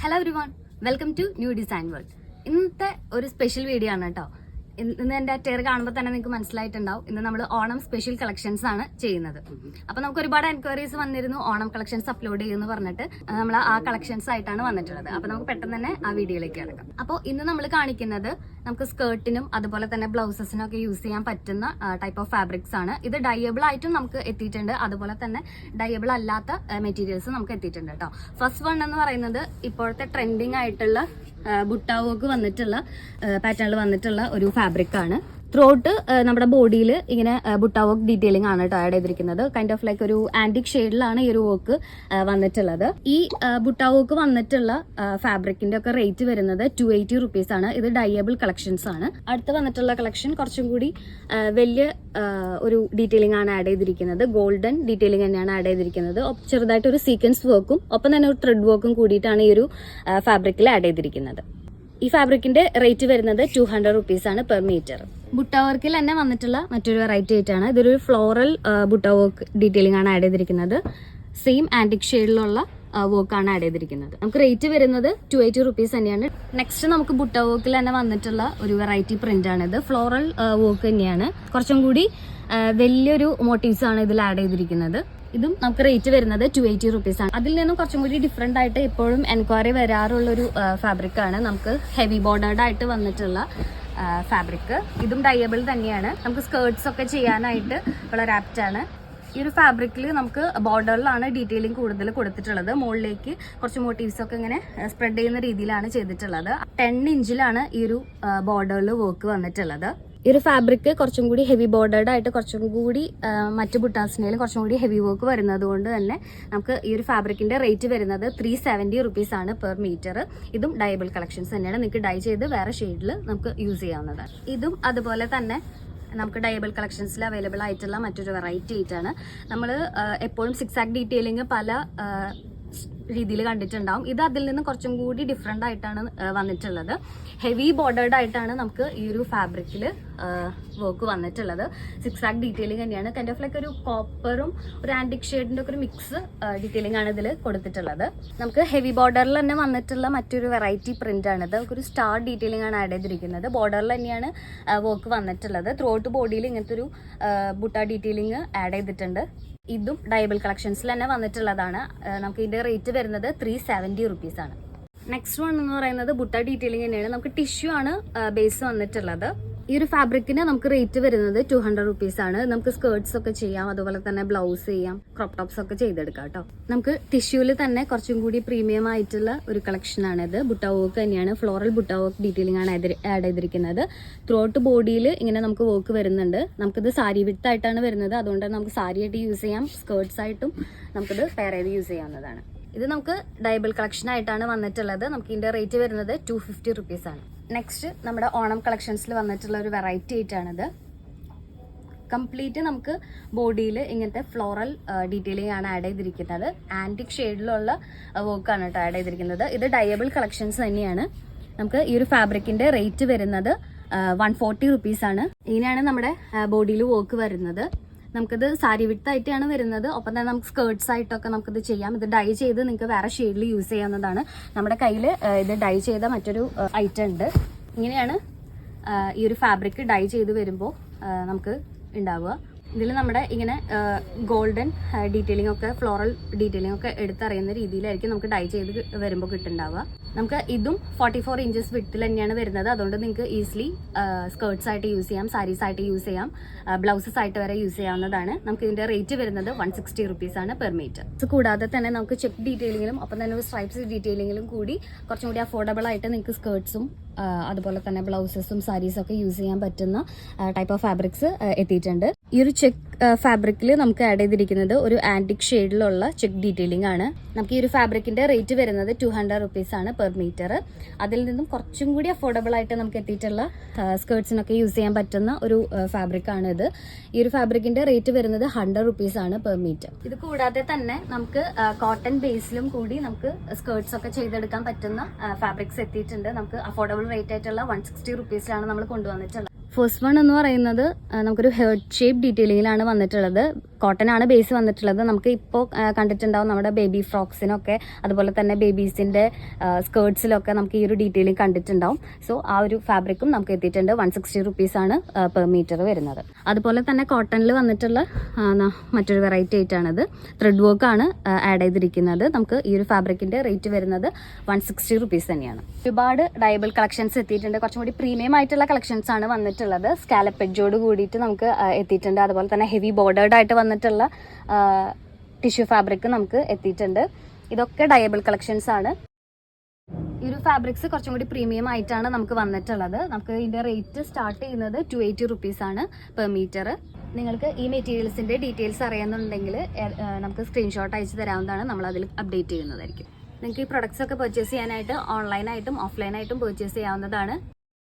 Hello everyone, welcome to new design world. ഇന്നത്തെ ഒരു special video ആണ് കേട്ടോ. ഇന്ന് എന്റെ അറ്റയർ കാണുമ്പോൾ തന്നെ നിങ്ങൾക്ക് മനസ്സിലായിട്ടുണ്ടാവും. ഇന്ന് നമ്മൾ ഓണം സ്പെഷ്യൽ കളക്ഷൻസ് ആണ് ചെയ്യുന്നത്. അപ്പൊ നമുക്ക് ഒരുപാട് എൻക്വയറീസ് വന്നിരുന്നു ഓണം കളക്ഷൻസ് അപ്ലോഡ് ചെയ്യുമെന്ന് പറഞ്ഞിട്ട്. നമ്മൾ ആ കളക്ഷൻസ് ആയിട്ടാണ് വന്നിട്ടുള്ളത്. അപ്പൊ നമുക്ക് പെട്ടെന്ന് തന്നെ ആ വീഡിയോയിലേക്ക് കിടക്കാം. അപ്പോൾ ഇന്ന് നമ്മൾ കാണിക്കുന്നത് നമുക്ക് സ്കേർട്ടിനും അതുപോലെ തന്നെ ബ്ലൗസസിനും ഒക്കെ യൂസ് ചെയ്യാൻ പറ്റുന്ന ടൈപ്പ് ഓഫ് ഫാബ്രിക്സ് ആണ്. ഇത് ഡയബിൾ ആയിട്ടും നമുക്ക് എത്തിയിട്ടുണ്ട്, അതുപോലെ തന്നെ ഡയബിൾ അല്ലാത്ത മെറ്റീരിയൽസ് നമുക്ക് എത്തിയിട്ടുണ്ട് കേട്ടോ. ഫസ്റ്റ് വൺ എന്ന് പറയുന്നത് ഇപ്പോഴത്തെ ട്രെൻഡിങ് ആയിട്ടുള്ള ബുട്ടാ വർക്ക് വന്നിട്ടുള്ള പാറ്റേണിൽ വന്നിട്ടുള്ള ഒരു ഫാബ്രിക് ആണ്. ത്രോട്ട് നമ്മുടെ ബോഡിയിൽ ഇങ്ങനെ ബുട്ടാ വർക്ക് ഡീറ്റെയിലിംഗ് ആണ് കേട്ടോ ആഡ് ചെയ്തിരിക്കുന്നത്. കൈൻഡ് ഓഫ് ലൈക്ക് ഒരു ആന്റിക് ഷെയ്ഡിലാണ് ഈ ഒരു വർക്ക് വന്നിട്ടുള്ളത്. ഈ ബുട്ടാ വർക്ക് വന്നിട്ടുള്ള ഫാബ്രിക്കിന്റെ ഒക്കെ റേറ്റ് വരുന്നത് 280 rupees ആണ്. ഇത് ഡയബിൾ കളക്ഷൻസ് ആണ്. അടുത്ത് വന്നിട്ടുള്ള കളക്ഷൻ കുറച്ചും കൂടി വലിയ ഒരു ഡീറ്റെയിലിംഗ് ആണ് ആഡ് ചെയ്തിരിക്കുന്നത്. ഗോൾഡൻ ഡീറ്റെയിലിംഗ് തന്നെയാണ് ആഡ് ചെയ്തിരിക്കുന്നത്. ചെറുതായിട്ട് ഒരു സീക്വൻസ് വർക്കും ഒപ്പം തന്നെ ഒരു ത്രെഡ് വർക്കും കൂടിയിട്ടാണ് ഈ ഒരു ഫാബ്രിക്കിൽ ആഡ് ചെയ്തിരിക്കുന്നത്. ഈ ഫാബ്രിക്കിന്റെ റേറ്റ് വരുന്നത് 200 rupees ആണ് പെർ മീറ്റർ. ബുട്ടാ വർക്കിൽ തന്നെ വന്നിട്ടുള്ള മറ്റൊരു വെറൈറ്റി ആയിട്ടാണ്. ഇതൊരു ഫ്ലോറൽ ബുട്ടാ വർക്ക് ഡീറ്റെയിലിംഗ് ആണ് ആഡ് ചെയ്തിരിക്കുന്നത്. സെയിം ആന്റിക് ഷെയ്ഡിലുള്ള വർക്കാണ് ആഡ് ചെയ്തിരിക്കുന്നത്. നമുക്ക് റേറ്റ് വരുന്നത് 280 rupees തന്നെയാണ്. നെക്സ്റ്റ് നമുക്ക് ബുട്ടാ വർക്കിൽ തന്നെ വന്നിട്ടുള്ള ഒരു വെറൈറ്റി പ്രിന്റ് ആണ്. ഇത് ഫ്ലോറൽ വർക്ക് തന്നെയാണ്. കുറച്ചും കൂടി വലിയൊരു മോട്ടീവ്സ് ആണ് ഇതിൽ ആഡ് ചെയ്തിരിക്കുന്നത്. ഇതും നമുക്ക് റേറ്റ് വരുന്നത് 280 rupees ആണ്. അതിൽ നിന്നും കുറച്ചും കൂടി ഡിഫറെന്റ് ആയിട്ട് ഇപ്പോഴും എൻക്വയറി വരാറുള്ളൊരു ഫാബ്രിക് ആണ്. നമുക്ക് ഹെവി ബോർഡേർഡ് ആയിട്ട് വന്നിട്ടുള്ള ഫാബ്രിക്. ഇതും ഡയബിൾ തന്നെയാണ്. നമുക്ക് സ്കേർട്സ് ഒക്കെ ചെയ്യാനായിട്ട് വളരെ ആപ്റ്റ് ആണ്. ഈ ഒരു ഫാബ്രിക്കിൽ നമുക്ക് ബോർഡറിലാണ് ഡീറ്റെയിലിംഗ് കൂടുതൽ കൊടുത്തിട്ടുള്ളത്. മുകളിലേക്ക് കുറച്ച് മോട്ടീവ്സ് ഒക്കെ ഇങ്ങനെ സ്പ്രെഡ് ചെയ്യുന്ന രീതിയിലാണ് ചെയ്തിട്ടുള്ളത്. 10 ഇഞ്ചിലാണ് ഈ ഒരു ബോർഡറിൽ വർക്ക് വന്നിട്ടുള്ളത്. ഈ ഒരു ഫാബ്രിക് കുറച്ചും കൂടി ഹെവി ബോർഡേർഡ് ആയിട്ട് കുറച്ചും കൂടി മറ്റു ബുട്ടാസിനേലും കുറച്ചും കൂടി ഹെവി വർക്ക് വരുന്നത് കൊണ്ട് തന്നെ നമുക്ക് ഈ ഒരു ഫാബ്രിക്കിന്റെ റേറ്റ് വരുന്നത് 370 rupees ആണ് പെർ മീറ്റർ. ഇതും ഡയബിൾ കളക്ഷൻസ് തന്നെയാണ്. നിങ്ങൾക്ക് ഡൈ ചെയ്ത് വേറെ ഷെയ്ഡിൽ നമുക്ക് യൂസ് ചെയ്യാവുന്നതാണ്. ഇതും അതുപോലെ തന്നെ നമുക്ക് ഡയബിൾ കളക്ഷൻസിൽ അവൈലബിൾ ആയിട്ടുള്ള മറ്റൊരു വെറൈറ്റി ആയിട്ടാണ്. നമ്മൾ എപ്പോഴും സിക്സാക് ഡീറ്റെയിലിംഗ് പല രീതിയിൽ കണ്ടിട്ടുണ്ടാവും. ഇത് അതിൽ നിന്ന് കുറച്ചും കൂടി ഡിഫറെൻ്റ് ആയിട്ടാണ് വന്നിട്ടുള്ളത്. ഹെവി ബോർഡേർഡ് ആയിട്ടാണ് നമുക്ക് ഈ ഒരു ഫാബ്രിക്കിൽ വർക്ക് വന്നിട്ടുള്ളത്. സിക്സാക് ഡീറ്റെയിലിംഗ് തന്നെയാണ്. കൈൻഡ് ഓഫ് ലൈക്ക് ഒരു കോപ്പറും ഒരു ആന്റിക് ഷെയ്ഡിന്റെ ഒക്കെ ഒരു മിക്സ് ഡീറ്റെയിലിംഗ് ആണ് ഇതിൽ കൊടുത്തിട്ടുള്ളത്. നമുക്ക് ഹെവി ബോർഡറിൽ തന്നെ വന്നിട്ടുള്ള മറ്റൊരു വെറൈറ്റി പ്രിന്റ് ആണിത്. ഒരു സ്റ്റാർ ഡീറ്റെയിലിംഗ് ആണ് ആഡ് ചെയ്തിരിക്കുന്നത്. ബോർഡറിൽ തന്നെയാണ് വർക്ക് വന്നിട്ടുള്ളത്. ത്രൂ ഔട്ട് ബോഡിയിൽ ഇങ്ങനത്തെ ഒരു ബുട്ട ഡീറ്റെയിലിംഗ് ആഡ് ചെയ്തിട്ടുണ്ട്. ഇതും ഡയബിൾ കളക്ഷൻസിൽ തന്നെ വന്നിട്ടുള്ളതാണ്. നമുക്ക് ഇതിന്റെ റേറ്റ് വരുന്നത് 370 rupees ആണ്. നെക്സ്റ്റ് വൺ എന്ന് പറയുന്നത് ബുട്ട ഡീറ്റെയിലിംഗ് തന്നെയാണ്. നമുക്ക് ടിഷ്യൂ ആണ് ബേസ് വന്നിട്ടുള്ളത്. ഈ ഒരു ഫാബ്രിക്കിന് നമുക്ക് റേറ്റ് വരുന്നത് 200 rupees ആണ്. നമുക്ക് സ്കേർട്സ് ഒക്കെ ചെയ്യാം, അതുപോലെ തന്നെ ബ്ലൗസ് ചെയ്യാം, ക്രോപ്പ് ടോപ്സ് ഒക്കെ ചെയ്തെടുക്കാം കേട്ടോ. നമുക്ക് ടിഷ്യൂവിൽ തന്നെ കുറച്ചും കൂടി പ്രീമിയം ആയിട്ടുള്ള ഒരു കളക്ഷൻ ആണിത്. ബുട്ട വർക്ക് തന്നെയാണ്. ഫ്ലോറൽ ബുട്ട വർക്ക് ഡീറ്റെയിലിംഗ് ആണ് ആഡ് ചെയ്തിരിക്കുന്നത്. ത്രൂ ഔട്ട് ബോഡിയിൽ ഇങ്ങനെ നമുക്ക് വർക്ക് വരുന്നുണ്ട്. നമുക്കിത് സാരി വിഡ്ത്ത് ആയിട്ടാണ് വരുന്നത്. അതുകൊണ്ട് നമുക്ക് സാരി ആയിട്ട് യൂസ് ചെയ്യാം, സ്കേർട്സ് ആയിട്ടും നമുക്കിത് പെയർ ചെയ്ത് യൂസ് ചെയ്യാവുന്നതാണ്. ഇത് നമുക്ക് ഡയബിൾ കളക്ഷൻ ആയിട്ടാണ് വന്നിട്ടുള്ളത്. നമുക്ക് ഇതിന്റെ റേറ്റ് വരുന്നത് 250 rupees ആണ്. നെക്സ്റ്റ് നമ്മുടെ ഓണം കളക്ഷൻസിൽ വന്നിട്ടുള്ള ഒരു വെറൈറ്റി ആയിട്ടാണിത്. കംപ്ലീറ്റ് നമുക്ക് ബോഡിയിൽ ഇങ്ങനത്തെ ഫ്ലോറൽ ഡീറ്റെയിലിംഗ് ആണ് ആഡ് ചെയ്തിരിക്കുന്നത്. ആന്റിക് ഷെയ്ഡിലുള്ള വർക്കാണ് കേട്ടോ ആഡ് ചെയ്തിരിക്കുന്നത്. ഇത് ഡയബിൾ കളക്ഷൻസ് തന്നെയാണ്. നമുക്ക് ഈ ഒരു ഫാബ്രിക്കിന്റെ റേറ്റ് വരുന്നത് 140 rupees ആണ്. ഇങ്ങനെയാണ് നമ്മുടെ ബോഡിയിൽ വർക്ക് വരുന്നത്. നമുക്കിത് സാരി വിഡ്ത്ത് ആയിട്ടാണ് വരുന്നത്. ഒപ്പം തന്നെ നമുക്ക് സ്കേർട്സ് ആയിട്ടൊക്കെ നമുക്കിത് ചെയ്യാം. ഇത് ഡൈ ചെയ്ത് നിങ്ങൾക്ക് വേറെ ഷെയ്ഡിൽ യൂസ് ചെയ്യാവുന്നതാണ്. നമ്മുടെ കയ്യിൽ ഇത് ഡൈ ചെയ്ത മറ്റൊരു ഐറ്റം ഉണ്ട്. ഇങ്ങനെയാണ് ഈ ഒരു ഫാബ്രിക് ഡൈ ചെയ്ത് വരുമ്പോൾ നമുക്ക് ഉണ്ടാവുക. ഇതിൽ നമ്മുടെ ഇങ്ങനെ ഗോൾഡൻ ഡീറ്റെയിലിംഗ് ഒക്കെ ഫ്ലോറൽ ഡീറ്റെയിലിംഗ് ഒക്കെ എടുത്തറിയുന്ന രീതിയിലായിരിക്കും നമുക്ക് ഡൈ ചെയ്ത് വരുമ്പോൾ കിട്ടുന്നുണ്ടാവുക. നമുക്ക് ഇതും 44 inches വിഡ്ത്തിൽ തന്നെയാണ് വരുന്നത്. അതുകൊണ്ട് നിങ്ങൾക്ക് ഈസിലി സ്കേർട്സ് ആയിട്ട് യൂസ് ചെയ്യാം, സാരീസ് ആയിട്ട് യൂസ് ചെയ്യാം, ബ്ലൗസസ് ആയിട്ട് വരെ യൂസ് ചെയ്യാവുന്നതാണ്. നമുക്ക് ഇതിന്റെ റേറ്റ് വരുന്നത് 160 rupees ആണ് പെർ മീറ്റർ. കൂടാതെ തന്നെ നമുക്ക് ചെക്ക് ഡീറ്റെയിലിംഗിലും ഒപ്പം തന്നെ ഒരു സ്ട്രൈപ്സ് ഡീറ്റെയിലിംഗിലും കൂടി കുറച്ചും കൂടി അഫോർഡബിൾ ആയിട്ട് നിങ്ങൾക്ക് സ്കേർട്സും അതുപോലെ തന്നെ ബ്ലൗസസും സാരീസും ഒക്കെ യൂസ് ചെയ്യാൻ പറ്റുന്ന ടൈപ്പ് ഓഫ് ഫാബ്രിക്സ് എത്തിയിട്ടുണ്ട്. ഈ ഒരു ചെക്ക് ഫാബ്രിക്കിൽ നമുക്ക് ആഡ് ചെയ്തിരിക്കുന്നത് ഒരു ആന്റിക് ഷെയ്ഡിലുള്ള ചെക്ക് ഡീറ്റെയിലിംഗ് ആണ്. നമുക്ക് ഈ ഒരു ഫാബ്രിക്കിന്റെ റേറ്റ് വരുന്നത് 200 rupees ആണ് പെർ മീറ്റർ. അതിൽ നിന്നും കുറച്ചും കൂടി അഫോർഡബിൾ ആയിട്ട് നമുക്ക് എത്തിയിട്ടുള്ള സ്കേർട്സിനൊക്കെ യൂസ് ചെയ്യാൻ പറ്റുന്ന ഒരു ഫാബ്രിക് ആണ് ഇത്. ഈ ഒരു ഫാബ്രിക്കിന്റെ റേറ്റ് വരുന്നത് 100 rupees ആണ് പെർ മീറ്റർ. ഇത് കൂടാതെ തന്നെ നമുക്ക് കോട്ടൺ ബേസിലും കൂടി നമുക്ക് സ്കേർട്സ് ഒക്കെ ചെയ്തെടുക്കാൻ പറ്റുന്ന ഫാബ്രിക്സ് എത്തിയിട്ടുണ്ട്. നമുക്ക് അഫോർഡബിൾ റേറ്റ് ആയിട്ടുള്ള 160 rupees നമ്മൾ കൊണ്ടുവന്നിട്ടുള്ളത്. ഫസ്റ്റ് വൺ എന്ന് പറയുന്നത് നമുക്കൊരു ഹേർട്ട് ഷേപ്പ് ഡീറ്റെയിലിങ്ങിലാണ് വന്നിട്ടുള്ളത്. കോട്ടൺ ആണ് ബേസ് വന്നിട്ടുള്ളത്. നമുക്ക് ഇപ്പോൾ കണ്ടിട്ടുണ്ടാവും നമ്മുടെ ബേബി ഫ്രോക്സിനൊക്കെ അതുപോലെ തന്നെ ബേബീസിൻ്റെ സ്കേർട്സിലൊക്കെ നമുക്ക് ഈ ഒരു ഡീറ്റെയിലിംഗ് കണ്ടിട്ടുണ്ടാവും. സോ ആ ഒരു ഫാബ്രിക്കും നമുക്ക് എത്തിയിട്ടുണ്ട്. 160 റുപ്പീസാണ് പെർ മീറ്റർ വരുന്നത്. അതുപോലെ തന്നെ കോട്ടണിൽ വന്നിട്ടുള്ള മറ്റൊരു വെറൈറ്റി ആയിട്ടാണത്. ത്രെഡ് വർക്കാണ് ആഡ് ചെയ്തിരിക്കുന്നത്. നമുക്ക് ഈ ഒരു ഫാബ്രിക്കിൻ്റെ റേറ്റ് വരുന്നത് 160 റുപ്പീസ് തന്നെയാണ്. ഒരുപാട് ഡയബിൾ കളക്ഷൻസ് എത്തിയിട്ടുണ്ട്. കുറച്ചും കൂടി പ്രീമിയം ആയിട്ടുള്ള കളക്ഷൻസ് ആണ് വന്നിട്ടുള്ളത്. സ്കാലപ്പ് എഡ്ജോട് കൂടിയിട്ട് നമുക്ക് എത്തിയിട്ടുണ്ട്. അതുപോലെ തന്നെ ഹെവി ബോർഡേർഡ് ആയിട്ട് വന്നിട്ടുള്ള ടിഷ്യൂ ഫാബ്രിക് നമുക്ക് എത്തിയിട്ടുണ്ട്. ഇതൊക്കെ ഡയബിൾ കളക്ഷൻസ് ആണ്. ഈ ഒരു ഫാബ്രിക്സ് കുറച്ചും കൂടി പ്രീമിയം ആയിട്ടാണ് നമുക്ക് വന്നിട്ടുള്ളത്. നമുക്ക് ഇതിൻ്റെ റേറ്റ് സ്റ്റാർട്ട് ചെയ്യുന്നത് 280 റുപ്പീസാണ് പെർ മീറ്റർ. നിങ്ങൾക്ക് ഈ മെറ്റീരിയൽസിൻ്റെ ഡീറ്റെയിൽസ് അറിയാമെന്നുണ്ടെങ്കിൽ നമുക്ക് സ്ക്രീൻഷോട്ട് അയച്ചു തരാവുന്നതാണ്. നമ്മൾ അതിൽ അപ്ഡേറ്റ് ചെയ്യുന്നതായിരിക്കും. നിങ്ങൾക്ക് ഈ പ്രൊഡക്ട്സ് ഒക്കെ പർച്ചേസ് ചെയ്യാനായിട്ട് ഓൺലൈനായിട്ടും ഓഫ്ലൈനായിട്ടും പർച്ചേസ് ചെയ്യാവുന്നതാണ്.